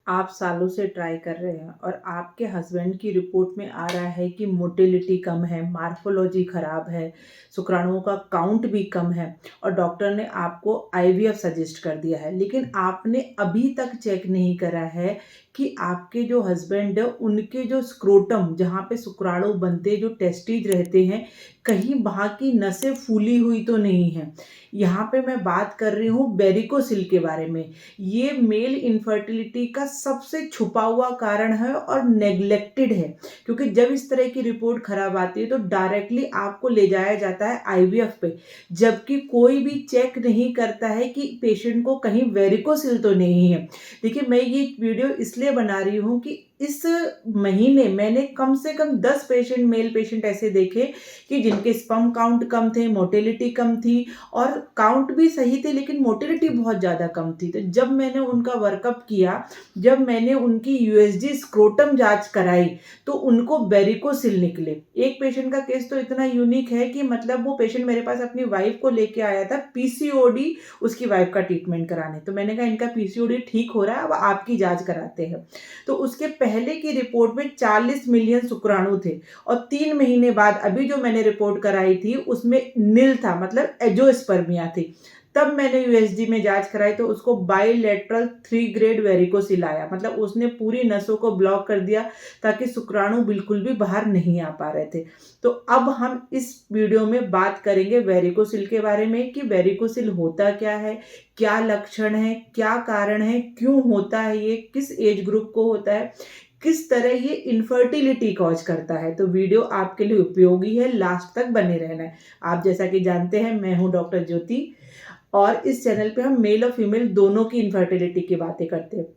आप सालों से ट्राई कर रहे हैं और आपके हस्बैंड की रिपोर्ट में आ रहा है कि मोटिलिटी कम है, मार्फोलॉजी खराब है, शुक्राणुओं का काउंट भी कम है और डॉक्टर ने आपको आईवीएफ सजेस्ट कर दिया है। लेकिन आपने अभी तक चेक नहीं करा है कि आपके जो हस्बैंड है उनके जो स्क्रोटम जहाँ पे शुक्राणु बनते, जो टेस्टिज रहते हैं, कहीं वहाँ की नसें फूली हुई तो नहीं है। यहाँ पे मैं बात कर रही हूँ वेरिकोसिल के बारे में। ये मेल इनफर्टिलिटी का सबसे छुपा हुआ कारण है और नेग्लेक्टेड है, क्योंकि जब इस तरह की रिपोर्ट खराब आती है तो डायरेक्टली आपको ले जाया जाता है आईवीएफ पे, जबकि कोई भी चेक नहीं करता है कि पेशेंट को कहीं वेरिकोसिल तो नहीं है। देखिए, मैं ये वीडियो इसलिए बना रही हूँ कि इस महीने मैंने कम से कम 10 पेशेंट, मेल पेशेंट ऐसे देखे कि जिनके स्पर्म काउंट कम थे, मोटिलिटी कम थी और काउंट भी सही थे, लेकिन मोटिलिटी बहुत ज़्यादा कम थी। तो जब मैंने उनका वर्कअप किया, जब मैंने उनकी यूएसजी स्क्रोटम जांच कराई, तो उनको वेरिकोसिल निकले। एक पेशेंट का केस तो इतना यूनिक है कि मतलब वो पेशेंट मेरे पास अपनी वाइफ को लेके आया था पीसीओडी, उसकी वाइफ का ट्रीटमेंट कराने। तो मैंने कहा इनका पीसीओडी ठीक हो रहा है, अब आपकी जांच कराते हैं। तो उसके पहले की रिपोर्ट में 40 मिलियन शुक्राणु थे और 3 महीने बाद अभी जो मैंने रिपोर्ट कराई थी उसमें नील था, मतलब एजोस्पर्मिया थी। तब मैंने यूएसजी में जांच कराई तो उसको बाइलेटरल 3 ग्रेड वेरिकोसिल आया, मतलब उसने पूरी नसों को ब्लॉक कर दिया ताकि शुक्राणु बिल्कुल भी बाहर नहीं आ पा रहे थे। तो अब हम इस वीडियो में बात करेंगे वेरिकोसिल के बारे में कि वेरिकोसिल होता क्या है, क्या लक्षण है, क्या कारण है, क्यों होता है, ये किस एज ग्रुप को होता है, किस तरह ये इनफर्टिलिटी कॉज करता है। तो वीडियो आपके लिए उपयोगी है, लास्ट तक बने रहना है। आप जैसा कि जानते हैं, मैं हूं डॉक्टर ज्योति और इस चैनल पे हम मेल और फीमेल दोनों की इनफर्टिलिटी की बातें करते हैं।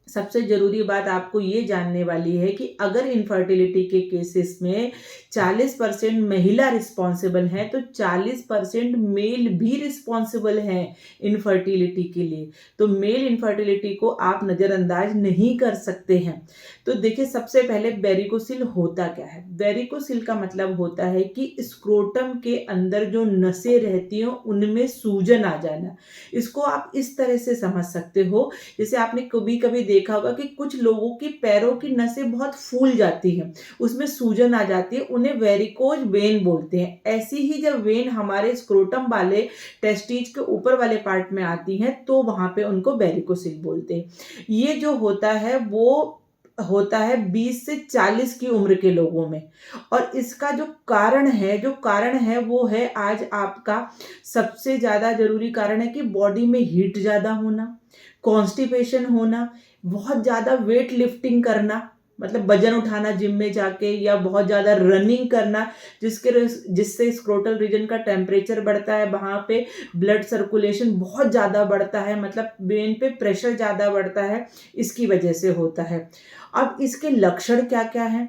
सबसे ज़रूरी बात आपको ये जानने वाली है कि अगर इनफर्टिलिटी के केसेस में 40% महिला रिस्पॉन्सिबल हैं, तो 40% मेल भी रिस्पॉन्सिबल हैं इनफर्टिलिटी के लिए। तो मेल इनफर्टिलिटी को आप नज़रअंदाज नहीं कर सकते हैं। तो देखिए, सबसे पहले वेरिकोसिल होता क्या है। वेरिकोसिल का मतलब होता है कि स्क्रोटम के अंदर जो नसें रहती हैं उनमें सूजन आ जाना। इसको आप इस तरह से समझ सकते हो, जैसे आपने कभी कभी देखा होगा कि कुछ लोगों की पैरों की नसें बहुत फूल जाती हैं, उसमें सूजन आ जाती है, उन्हें वेरिकोज वेन बोलते हैं। ऐसी ही जब वेन हमारे स्क्रोटम वाले टेस्टिज के ऊपर वाले पार्ट में आती हैं तो वहां पे उनको वेरिकोसिल बोलते हैं। ये जो होता है वो होता है 20 से 40 की उम्र के लोगों में। और इसका जो कारण है वो है, आज आपका सबसे ज्यादा जरूरी कारण है कि बॉडी में हीट ज्यादा होना, कॉन्स्टिपेशन होना, बहुत ज़्यादा वेट लिफ्टिंग करना, मतलब वजन उठाना जिम में जाके, या बहुत ज़्यादा रनिंग करना, जिससे स्क्रोटल रीजन का टेम्परेचर बढ़ता है, वहाँ पे ब्लड सर्कुलेशन बहुत ज़्यादा बढ़ता है, मतलब ब्रेन पे प्रेशर ज़्यादा बढ़ता है, इसकी वजह से होता है। अब इसके लक्षण क्या क्या हैं।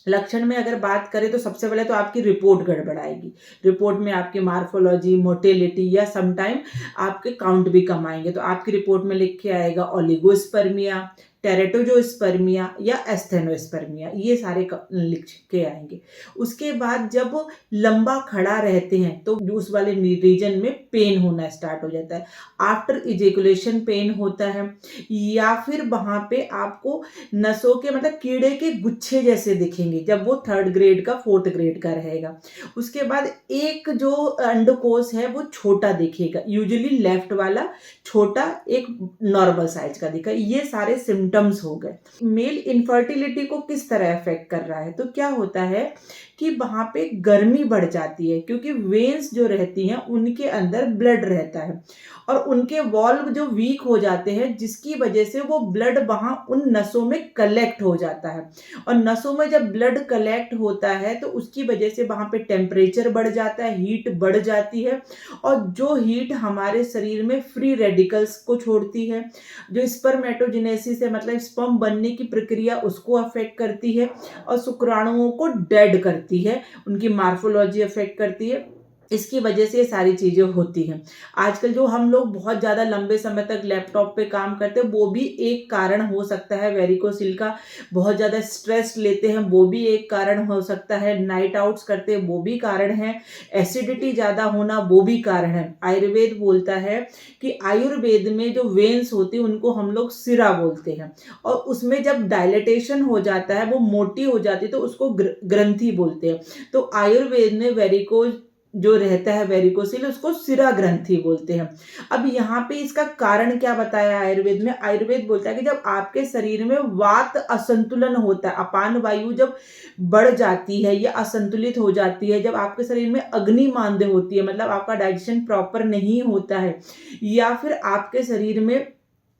लक्षण में अगर बात करें तो सबसे पहले तो आपकी रिपोर्ट गड़बड़ाएगी। रिपोर्ट में आपकी मार्फोलॉजी, मोटिलिटी या समटाइम आपके काउंट भी कम आएंगे। तो आपकी रिपोर्ट में लिख के आएगा ओलिगोस्पर्मिया, टेरेटोजोस्पर्मिया या एस्थेनोस्पर्मिया, ये सारे लिख के आएंगे। उसके बाद जब लंबा खड़ा रहते हैं तो उस वाले रीजन में पेन होना स्टार्ट हो जाता है। आफ्टर इजेकुलेशन पेन होता है, या फिर वहां पे आपको नसों के, मतलब कीड़े के गुच्छे जैसे दिखेंगे जब वो 3rd ग्रेड का 4th ग्रेड का रहेगा। उसके बाद एक जो अंडकोश है वो छोटा दिखेगा, यूजुअली लेफ्ट वाला छोटा, एक नॉर्मल साइज का दिखा। ये सारे सिम्टम्स हो गए। मेल इनफर्टिलिटी को किस तरह अफेक्ट कर रहा है, तो क्या होता है कि वहां पे गर्मी बढ़ जाती है, क्योंकि वेन्स जो रहती हैं उनके अंदर ब्लड रहता है और उनके वॉल्व जो वीक हो जाते हैं, जिसकी वजह से वो ब्लड वहां उन नसों में कलेक्ट हो जाता है। और नसों में जब ब्लड कलेक्ट होता है तो उसकी वजह से वहां पे टेम्परेचर बढ़ जाता है, हीट बढ़ जाती है, और जो हीट हमारे शरीर में फ्री रेडिकल्स को छोड़ती है, जो स्पर्मेटोजेनेसिस है, मतलब स्पर्म बनने की प्रक्रिया, उसको अफेक्ट करती है और शुक्राणुओं को डेड करती है, उनकी मार्फोलॉजी अफेक्ट करती है। इसकी वजह से ये सारी चीज़ें होती हैं। आजकल जो हम लोग बहुत ज़्यादा लंबे समय तक लैपटॉप पे काम करते हैं, वो भी एक कारण हो सकता है वेरिकोसिल का। बहुत ज़्यादा स्ट्रेस लेते हैं, वो भी एक कारण हो सकता है। नाइट आउट्स करते हैं, वो भी कारण है। एसिडिटी ज़्यादा होना, वो भी कारण है। आयुर्वेद बोलता है कि आयुर्वेद में जो वेन्स होती हैं, उनको हम लोग सिरा बोलते हैं, और उसमें जब डायलेटेशन हो जाता है, वो मोटी हो जाती है, तो उसको ग्रंथि बोलते हैं। तो आयुर्वेद ने वेरिकोज जो रहता है वेरिकोसिल, उसको सिरा ग्रंथि बोलते हैं। अब यहाँ पे इसका कारण क्या बताया आयुर्वेद में? आयुर्वेद बोलता है कि जब आपके शरीर में वात असंतुलन होता है, अपान वायु जब बढ़ जाती है या असंतुलित हो जाती है, जब आपके शरीर में अग्नि मांद्य होती है, मतलब आपका डाइजेशन प्रॉपर नहीं होता है, या फिर आपके शरीर में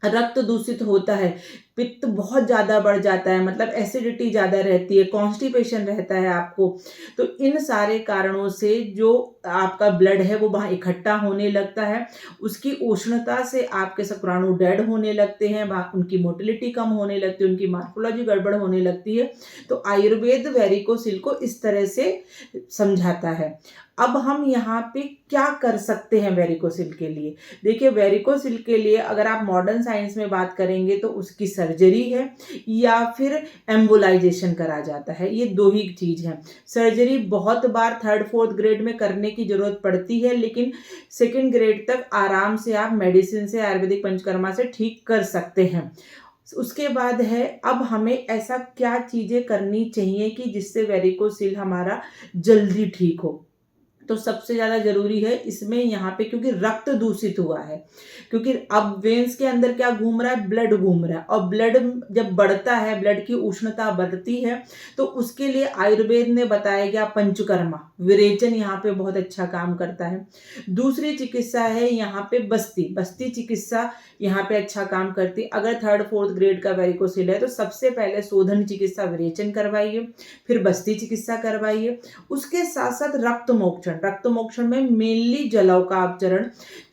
रक्त दूषित होता है, पित्त बहुत ज़्यादा बढ़ जाता है, मतलब एसिडिटी ज़्यादा रहती है, कॉन्स्टिपेशन रहता है आपको, तो इन सारे कारणों से जो आपका ब्लड है वो वहाँ इकट्ठा होने लगता है। उसकी उष्णता से आपके शुक्राणु डेड होने लगते हैं, वहाँ उनकी मोटिलिटी कम होने लगती है, उनकी मॉर्फोलॉजी गड़बड़ होने लगती है। तो आयुर्वेद वेरिकोसिल को इस तरह से समझाता है। अब हम यहाँ पे क्या कर सकते हैं वेरिकोसिल के लिए? देखिए, वेरिकोसिल के लिए अगर आप मॉडर्न साइंस में बात करेंगे तो उसकी सर्जरी है, या फिर एम्बोलाइजेशन करा जाता है। ये दो ही चीज़ है। सर्जरी बहुत बार 3rd 4th ग्रेड में करने की ज़रूरत पड़ती है, लेकिन 2nd ग्रेड तक आराम से आप मेडिसिन से, आयुर्वेदिक पंचकर्मा से ठीक कर सकते हैं। उसके बाद है, अब हमें ऐसा क्या चीज़ें करनी चाहिए कि जिससे वेरिकोसिल हमारा जल्दी ठीक हो? तो सबसे ज़्यादा ज़रूरी है इसमें यहाँ पे, क्योंकि रक्त दूषित हुआ है, क्योंकि अब वेन्स के अंदर क्या घूम रहा है? ब्लड घूम रहा है, और ब्लड जब बढ़ता है, ब्लड की उष्णता बढ़ती है, तो उसके लिए आयुर्वेद ने बताया गया पंचकर्मा, विरेचन यहाँ पे बहुत अच्छा काम करता है। दूसरी चिकित्सा है यहाँ पे बस्ती चिकित्सा यहाँ पे अच्छा काम करती है। अगर 3rd 4th ग्रेड का वेरिकोसिल है तो सबसे पहले शोधन चिकित्सा विरेचन करवाइए, फिर बस्ती चिकित्सा करवाइए। उसके साथ साथ रक्त मोक्षण में मेनली जलाव का अपचरण,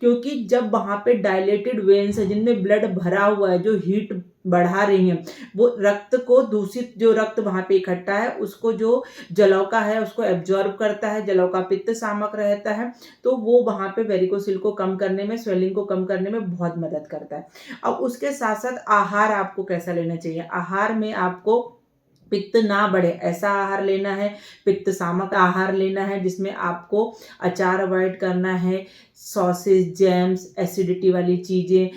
क्योंकि जब वहाँ पे डायलेटेड वेन्स है जिनमें ब्लड भरा हुआ है, जो हीट बढ़ा रही हैं, वो रक्त को, दूषित जो रक्त वहाँ पे इकट्ठा है उसको जो जलाव का है उसको एब्जॉर्ब करता है, जलाव का पित्त शामक रहता है, तो वो वहाँ पे वेरिकोसिल को कम करने में, स्वेलिंग को कम करने में बहुत मदद करता है। अब उसके साथ साथ आहार आपको कैसा लेना चाहिए? आहार में आपको पित्त ना बढ़े ऐसा आहार लेना है, पित्त शामक आहार लेना है, जिसमें आपको अचार अवॉइड करना है, सॉसेज, जैम्स, एसिडिटी वाली चीज़ें,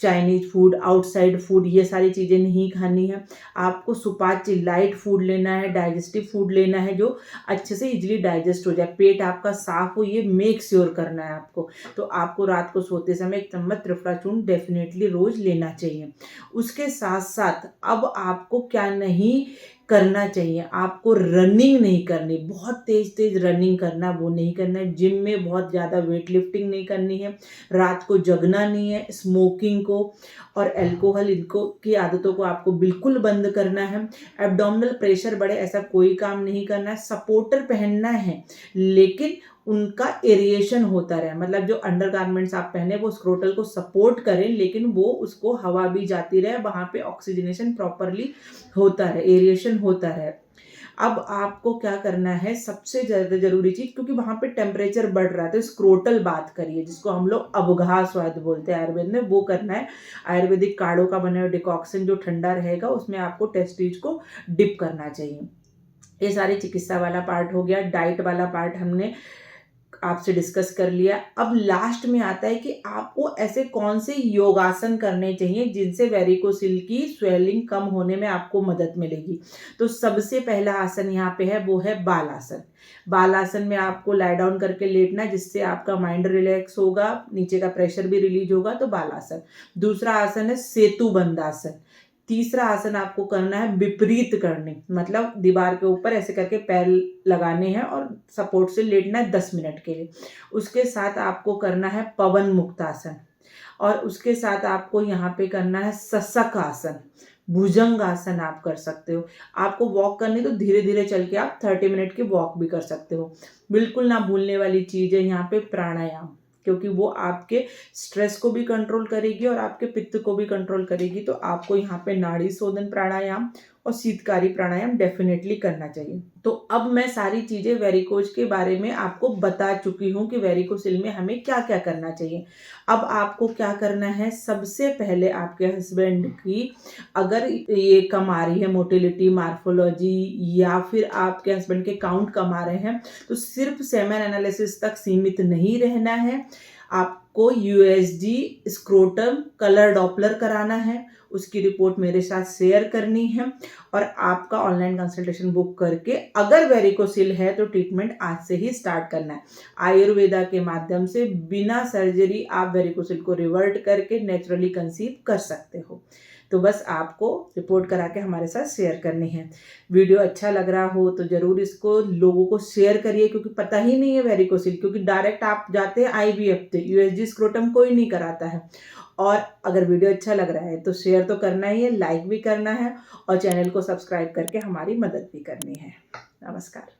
चाइनीज फूड, आउटसाइड फूड, ये सारी चीज़ें नहीं खानी है। आपको सुपाच्य लाइट फूड लेना है, डाइजेस्टिव फूड लेना है, जो अच्छे से इजीली डाइजेस्ट हो जाए, पेट आपका साफ हो, ये मेक श्योर करना है आपको। तो आपको रात को सोते समय 1 चम्मच त्रिफला-चूर्ण डेफिनेटली रोज़ लेना चाहिए। उसके साथ साथ अब आपको क्या नहीं करना चाहिए? आपको रनिंग नहीं करनी, बहुत तेज़-तेज़ रनिंग करना वो नहीं करना है, जिम में बहुत ज़्यादा वेट लिफ्टिंग नहीं करनी है, रात को जगना नहीं है, स्मोकिंग को और अल्कोहल, इनको की आदतों को आपको बिल्कुल बंद करना है। एब्डोमिनल प्रेशर बढ़े ऐसा कोई काम नहीं करना है, सपोर्टर पहनना है, लेकिन उनका एरिएशन होता रहे, मतलब जो अंडरगारमेंट्स आप पहने वो स्क्रोटल को सपोर्ट करें, लेकिन वो उसको हवा भी जाती रहे, वहाँ पे ऑक्सीजनेशन प्रॉपरली होता रहे, एरिएशन होता रहे। अब आपको क्या करना है, सबसे ज़्यादा ज़रूरी चीज़, क्योंकि वहाँ पे टेम्परेचर बढ़ रहा है, तो स्क्रोटल बात करिए, जिसको हम लोग अवगाह स्वाद बोलते हैं आयुर्वेद में, वो करना है। आयुर्वेदिक काढ़ों का बना हुआ डिकॉक्सन जो ठंडा रहेगा, उसमें आपको टेस्टीज को डिप करना चाहिए। ये सारी चिकित्सा वाला पार्ट हो गया। डाइट वाला पार्ट हमने आपसे डिस्कस कर लिया। अब लास्ट में आता है कि आपको ऐसे कौन से योगासन करने चाहिए जिनसे वेरिकोसिल की स्वेलिंग कम होने में आपको मदद मिलेगी। तो सबसे पहला आसन यहाँ पे है, वो है बालासन। बालासन में आपको लाई डाउन करके लेटना है, जिससे आपका माइंड रिलैक्स होगा, नीचे का प्रेशर भी रिलीज होगा, तो बालासन। दूसरा आसन है सेतु बंदासन। तीसरा आसन आपको करना है विपरीत करनी, मतलब दीवार के ऊपर ऐसे करके पैर लगाने हैं और सपोर्ट से लेटना है 10 मिनट के लिए। उसके साथ आपको करना है पवन मुक्तासन, और उसके साथ आपको यहाँ पे करना है सशक आसन, भुजंग आसन आप कर सकते हो। आपको वॉक करनी तो धीरे धीरे चल के आप 30 मिनट की वॉक भी कर सकते हो। बिल्कुल ना भूलने वाली चीज़ है यहाँ पे प्राणायाम, क्योंकि वो आपके स्ट्रेस को भी कंट्रोल करेगी और आपके पित्त को भी कंट्रोल करेगी। तो आपको यहाँ पे नाड़ी शोधन प्राणायाम और शीतकारी प्राणायाम डेफिनेटली करना चाहिए। तो अब मैं सारी चीज़ें वेरिकोज के बारे में आपको बता चुकी हूँ कि वेरिकोसिल में हमें क्या-क्या करना चाहिए। अब आपको क्या करना है, सबसे पहले आपके हस्बैंड की अगर ये कम आ रही है मोटिलिटी, मॉर्फोलॉजी या फिर आपके हस्बैंड के काउंट कम आ रहे हैं, तो सिर्फ सेमेन एनालिसिस तक सीमित नहीं रहना है। आपको यूएसजी स्क्रोटम कलर डॉपलर कराना है, उसकी रिपोर्ट मेरे साथ शेयर करनी है और आपका ऑनलाइन कंसल्टेशन बुक करके अगर वेरिकोसिल है तो ट्रीटमेंट आज से ही स्टार्ट करना है। आयुर्वेदा के माध्यम से बिना सर्जरी आप वेरिकोसिल को रिवर्ट करके नेचुरली कंसीव कर सकते हो। तो बस आपको रिपोर्ट करा के हमारे साथ शेयर करनी है। वीडियो अच्छा लग रहा हो तो ज़रूर इसको लोगों को शेयर करिए, क्योंकि पता ही नहीं है वेरिकोसिल, क्योंकि डायरेक्ट आप जाते हैं आईवीएफ पे, यूएसजी स्क्रोटम कोई नहीं कराता है। और अगर वीडियो अच्छा लग रहा है तो शेयर तो करना ही है, लाइक भी करना है और चैनल को सब्सक्राइब करके हमारी मदद भी करनी है। नमस्कार।